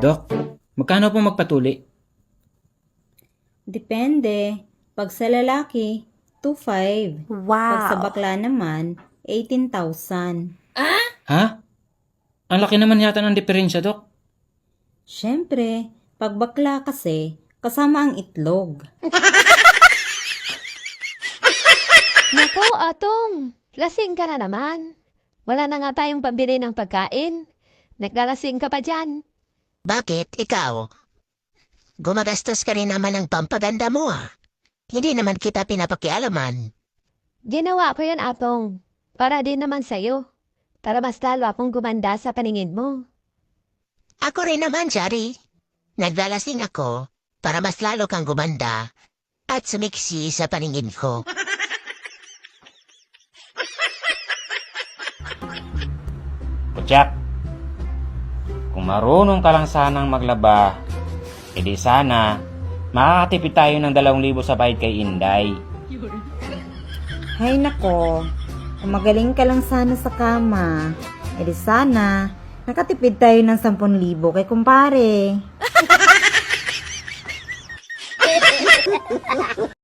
Dok, magkano po magpatuli? Depende. Pag sa lalaki, 2,500. Pag sa bakla naman, 18,000. Ha? Ang laki naman yata ng diferensya, Dok. Siyempre, pag bakla kasi, kasama ang itlog. Nako, Atong, lasing ka na naman. Wala na nga tayong pambili ng pagkain. Naglalasing ka pa dyan. Bakit ikaw? Gumagastos ka rin naman ng pampaganda mo Hindi naman kita pinapakialaman. Ginawa ko yan, Atong. Para din naman sa'yo. Para mas lalo akong gumanda sa paningin mo. Ako rin naman, Jari. Naglalasing ako para mas lalo kang gumanda at sumiksi sa paningin ko. Jack, kung marunong ka lang sanang maglaba, edi sana makakatipid tayo ng 2,000 sa bayad kay Inday. Hay nako, kung magaling ka lang sana sa kama, edi sana, nakatipid tayo ng 10,000 kay kumpare.